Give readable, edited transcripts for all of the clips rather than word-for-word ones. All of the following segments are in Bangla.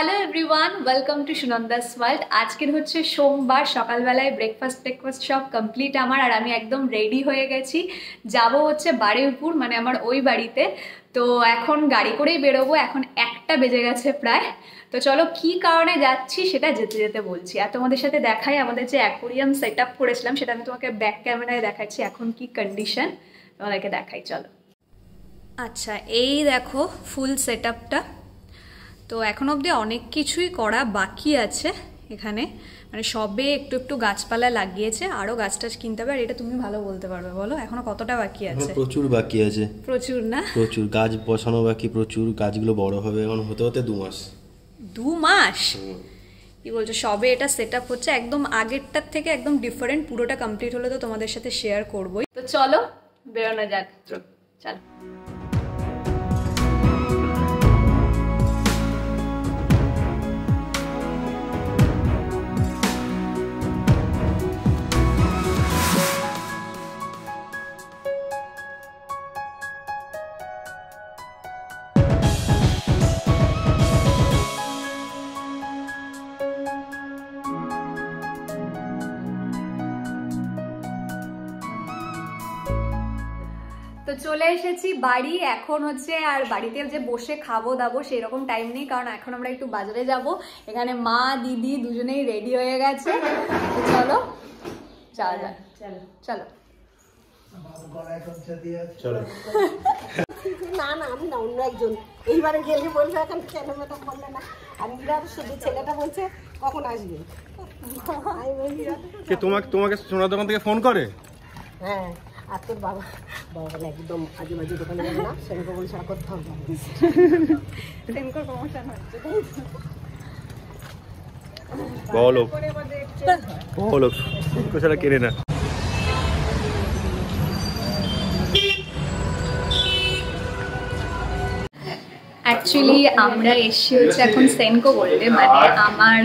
Hello everyone, welcome to Sunanda's world. আজকের হচ্ছে সোমবার, সকালবেলায় ব্রেকফাস্ট সব কমপ্লিট আমার, আর আমি একদম রেডি হয়ে গেছি। যাব হচ্ছে বারুইপুর, মানে আমার ওই বাড়িতে। তো এখন গাড়ি করেই বেরোবো, এখন 1টা বেজে গেছে প্রায়। তো চলো কি কারণে যাচ্ছি সেটা যেতে যেতে বলছি। আর তোমাদের সাথে দেখাই আমাদের যে অ্যাকোরিয়াম সেট আপ করেছিলাম, সেটা আমি তোমাকে ব্যাক ক্যামেরায় দেখাচ্ছি এখন কি কন্ডিশন, তোমাদেরকে দেখাই চলো। আচ্ছা, এই দেখো ফুল সেট আপটা। তো এখন অবধি অনেক কিছুই করা বাকি আছে এখানে, মানে সবে একটু একটু গাছপালা লাগিয়েছে, আরও গাছ টাছ কিনতে হবে। আর এটা তুমি ভালো বলতে পারবে, বলো এখনো কতটা বাকি আছে? প্রচুর বাকি আছে, প্রচুর না প্রচুর গাছ বসানো বাকি, প্রচুর গাছগুলো বড় হবে এখন হতে হতে 2 মাস। 2 মাস? কি বলছো? সবে এটা সেট আপ হচ্ছে, একদম আগেরটার থেকে একদম ডিফারেন্ট। পুরোটা কমপ্লিট হলে তো তোমাদের সাথে শেয়ার করবোই। তো চলো বেরোনো যাক। চল। তো চলে এসেছি বাড়ি। এখন হচ্ছে আর বাড়িতে যে বসে খাবো দাবো সেরকম টাইম নেই, কারণ এখন আমরা একটু বাজারে যাব। এখানে মা দিদি দুজনেই রেডি হয়ে গেছে। তো চলো যাওয়া যাক। চলো চলো। না না, আমি না, অন্য একজন। এইবারে গেলে বলবে এখন কেন ম্যাডাম বললে না। আমি শুধু ছেলেটা বলছে কখন আসবে। তোমাকে সোনার দোকান থেকে ফোন করে? হ্যাঁ, আর তোর বাবা বলে একদম আজে বাজে দোকানে যাবে না, সেনকো বলছে কোথাও যাবে। সেনকোর প্রমোশন হচ্ছে। বলো কোথাও কেনে না। অ্যাকচুয়ালি আমরা এসছি হচ্ছে এখন সেনকো গোল্ডে, মানে আমার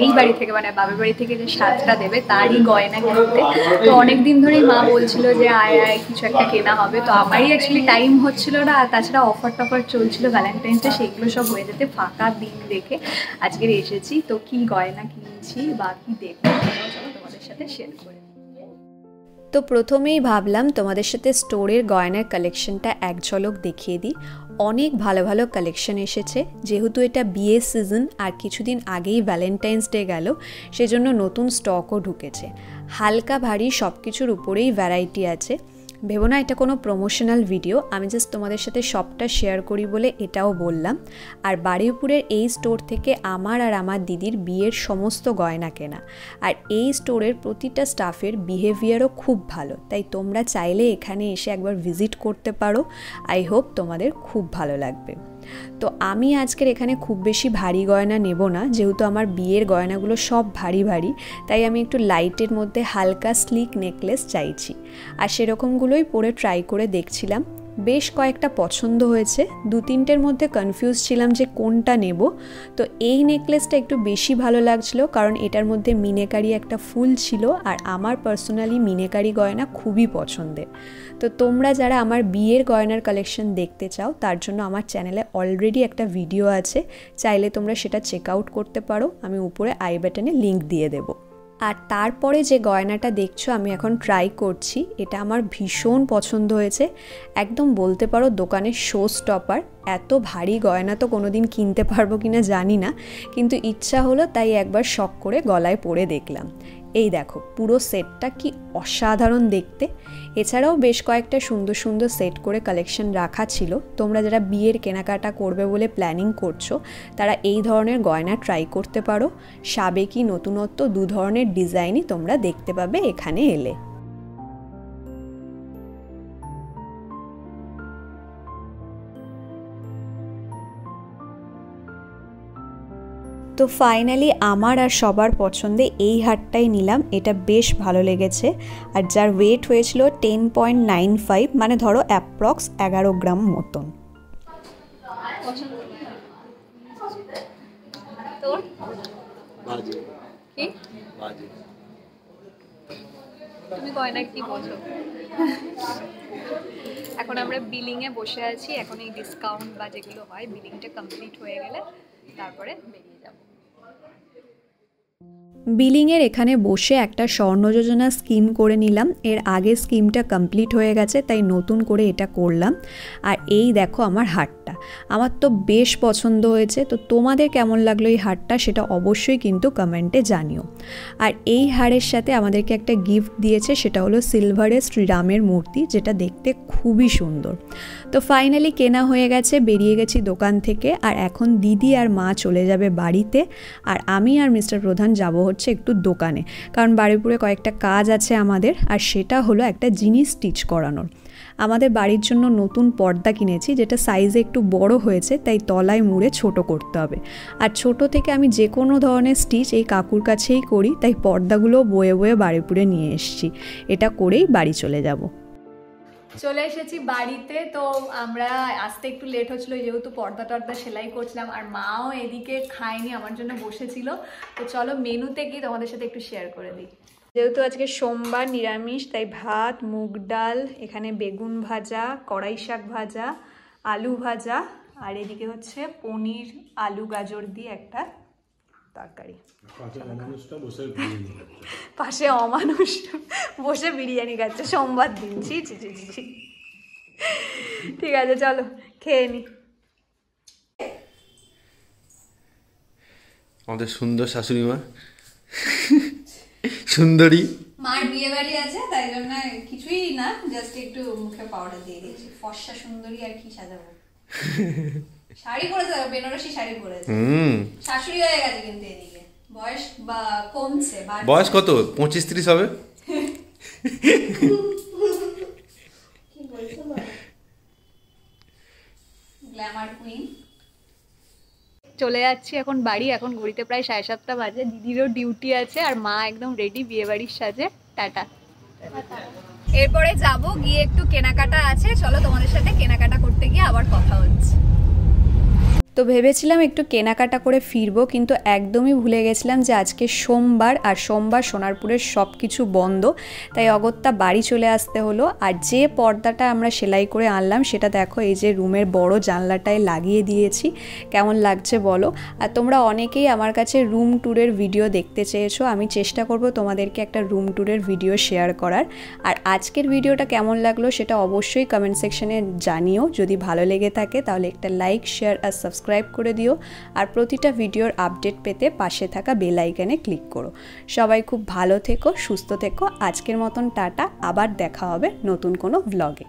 এই বাড়ি থেকে, মানে বাবার বাড়ি থেকে যে সাজটা দেবে তারই গয়না কিনতে। তো অনেকদিন ধরেই মা বলছিল যে আয় কিছু একটা কেনা হবে। তো আমারই অ্যাকচুয়ালি টাইম হচ্ছিল না, আর তাছাড়া অফার টফার চলছিল ভ্যালেন্টাইন্সে, সেগুলো সব হয়ে যেতে ফাঁকা দিন দেখে আজকের এসেছি। তো কি গয়না কিনছি বা কি দেখবো চলো তোমাদের সাথে শেয়ার করি। তো প্রথমেই ভাবলাম তোমাদের সাথে স্টোরের গয়নার কালেকশনটা এক ঝলক দেখিয়ে দিই। অনেক ভালো ভালো কালেকশন এসেছে, যেহেতু এটা বিয়ের সিজন আর কিছুদিন আগেই ভ্যালেন্টাইন্স ডে গেল, সেজন্য নতুন স্টকও ঢুকেছে। হালকা ভারী সব কিছুর উপরেই ভ্যারাইটি আছে। ভেবো না এটা কোনো প্রমোশনাল ভিডিও, আমি জাস্ট তোমাদের সাথে সবটা শেয়ার করি বলে এটাও বললাম। আর বারুইপুরের এই স্টোর থেকে আমার আর আমার দিদির বিয়ের সমস্ত গয়না কেনা। আর এই স্টোরের প্রতিটা স্টাফের বিহেভিয়ারও খুব ভালো, তাই তোমরা চাইলে এখানে এসে একবার ভিজিট করতে পারো। আই হোপ তোমাদের খুব ভালো লাগবে। তো আমি আজকের এখানে খুব বেশি ভারী গয়না নেব না, যেহেতু আমার বিয়ের গয়নাগুলো সব ভারী ভারী, তাই আমি একটু লাইটের মধ্যে হালকা স্লিক নেকলেস চাইছি। আর সেরকমগুলোই পরে ট্রাই করে দেখছিলাম, বেশ কয়েকটা পছন্দ হয়েছে। 2-3টের মধ্যে কনফিউজ ছিলাম যে কোনটা নেব। তো এই নেকলেসটা একটু বেশি ভালো লাগছিল, কারণ এটার মধ্যে মিনেকারি একটা ফুল ছিল, আর আমার পার্সোনালি মিনেকারি গয়না খুবই পছন্দের। তো তোমরা যারা আমার বিয়ের গয়নার কালেকশন দেখতে চাও, তার জন্য আমার চ্যানেলে অলরেডি একটা ভিডিও আছে, চাইলে তোমরা সেটা চেক আউট করতে পারো। আমি উপরে আই বাটনে লিঙ্ক দিয়ে দেবো। আর তারপরে যে গয়নাটা দেখছো আমি এখন ট্রাই করছি, এটা আমার ভীষণ পছন্দ হয়েছে। একদম বলতে পারো দোকানের শো স্টপার। এত ভারী গয়না তো কোনোদিন কিনতে পারবো কিনা জানি না, কিন্তু ইচ্ছা হলো তাই একবার শখ করে গলায় পরে দেখলাম। এই দেখো পুরো সেটটা কি অসাধারণ দেখতে। এছাড়াও বেশ কয়েকটা সুন্দর সুন্দর সেট করে কালেকশন রাখা ছিল। তোমরা যারা বিয়ের কেনাকাটা করবে বলে প্ল্যানিং করছো, তারা এই ধরনের গয়না ট্রাই করতে পারো। সাবেকি নতুনত্ব 2 ধরনের ডিজাইনই তোমরা দেখতে পাবে এখানে এলে। তো ফাইনালি আমার আর সবার পছন্দে এই হারটাই নিলাম। এটা বেশ ভালো লেগেছে, আর যার ওয়েট হয়েছিল 10.95, মানে ধরো অ্যাপ্রক্স 11 গ্রাম মতন। তুমি গয়না কি বোঝো? এখন আমরা বিলিংয়ে বসে আছি। এখন এই ডিসকাউন্ট বা যেগুলো হয়, বিলিংটা কমপ্লিট হয়ে গেলে তারপরে বেরিয়ে যাব। বিলিংয়ের এখানে বসে একটা স্বর্ণ যোজনা স্কিম করে নিলাম। এর আগে স্কিমটা কমপ্লিট হয়ে গেছে, তাই নতুন করে এটা করলাম। আর এই দেখো আমার হারটা, আমার তো বেশ পছন্দ হয়েছে। তো তোমাদের কেমন লাগলো এই হারটা সেটা অবশ্যই কিন্তু কমেন্টে জানিও। আর এই হারের সাথে আমাদেরকে একটা গিফট দিয়েছে, সেটা হলো সিলভারের শ্রীরামের মূর্তি, যেটা দেখতে খুবই সুন্দর। তো ফাইনালি কেনা হয়ে গেছে, বেরিয়ে গেছি দোকান থেকে। আর এখন দিদি আর মা চলে যাবে বাড়িতে, আর আমি আর মিস্টার প্রধান যাব হচ্ছে একটু দোকানে, কারণ বারুইপুরে কয়েকটা কাজ আছে আমাদের। আর সেটা হলো একটা জিনিস স্টিচ করানোর। আমাদের বাড়ির জন্য নতুন পর্দা কিনেছি, যেটা সাইজে একটু বড় হয়েছে, তাই তলায় মুড়ে ছোট করতে হবে। আর ছোট থেকে আমি যে কোনো ধরনের স্টিচ এই কাকুর কাছেই করি, তাই পর্দাগুলো বয়ে বয়ে বারুইপুরে নিয়ে এসেছি। এটা করেই বাড়ি চলে যাব। চলে এসেছি বাড়িতে। তো আমরা আসতে একটু লেট হচ্ছিল, যেহেতু পর্দা টর্দা সেলাই করছিলাম, আর মাও এদিকে খায়নি, আমার জন্য বসেছিল। তো চলো মেনুতে গিয়ে তোমাদের সাথে একটু শেয়ার করে দিই। যেহেতু আজকে সোমবার নিরামিষ, তাই ভাত, মুগ ডাল, এখানে বেগুন ভাজা, কড়াই শাক ভাজা, আলু ভাজা, আর এদিকে হচ্ছে পনির আলু গাজর দিয়ে একটা তরকারি। পাশে অমানুষ বসে বিরিয়ানি খাচ্ছে সোমবার দিন। ছি ছি ছি ছি। ঠিক আছে চলো খেয়ে নি। আমাদের সুন্দর শাশুড়ি মা, সুন্দরী। মার বিয়ে বাড়ি আছে, তাই জন্য কিছুই না, জাস্ট একটু মুখে পাউডার দিয়ে দিয়েছি। ফর্সা সুন্দরী আর কি সাজাবো। শাড়ি পরেছে, বেনারসি শাড়ি পরেছে। শাশুড়ি হয়ে গেছে, কিন্তু এদিকে বয়স বা কমছে। বয়স কত? 25-30 হবে। Glamour queen. চলে যাচ্ছি এখন বাড়ি। এখন ঘড়িতে প্রায় 7:30 বাজে। দিদিরও ডিউটি আছে, আর মা একদম রেডি বিয়ে বাড়ির সাজে। টাটা। এরপরে যাব, গিয়ে একটু কেনাকাটা আছে, চলো তোমাদের সাথে কেনাকাটা করতে গিয়ে আবার কথা হচ্ছে। তো ভেবেছিলাম একটু কেনাকাটা করে ফিরবো, কিন্তু একদমই ভুলে গেছিলাম যে আজকে সোমবার, আর সোমবার সোনারপুরের সব কিছু বন্ধ, তাই অগত্যা বাড়ি চলে আসতে হলো। আর যে পর্দাটা আমরা সেলাই করে আনলাম, সেটা দেখো এই যে রুমের বড় জানলাটায় লাগিয়ে দিয়েছি। কেমন লাগছে বলো। আর তোমরা অনেকেই আমার কাছে রুম ট্যুরের ভিডিও দেখতে চেয়েছো, আমি চেষ্টা করব তোমাদেরকে একটা রুম ট্যুরের ভিডিও শেয়ার করার। আর আজকের ভিডিওটা কেমন লাগলো সেটা অবশ্যই কমেন্ট সেকশনে জানিও। যদি ভালো লেগে থাকে তাহলে একটা লাইক, শেয়ার আর সাবস্ক্রাইব করে দিও। আর প্রতিটা ভিডিওর আপডেট পেতে পাশে থাকা বেল আইকনে ক্লিক করো। সবাই খুব ভালো থেকো, সুস্থ থেকো। আজকের মতন টাটা, আবার দেখা হবে নতুন কোনো ভ্লগে।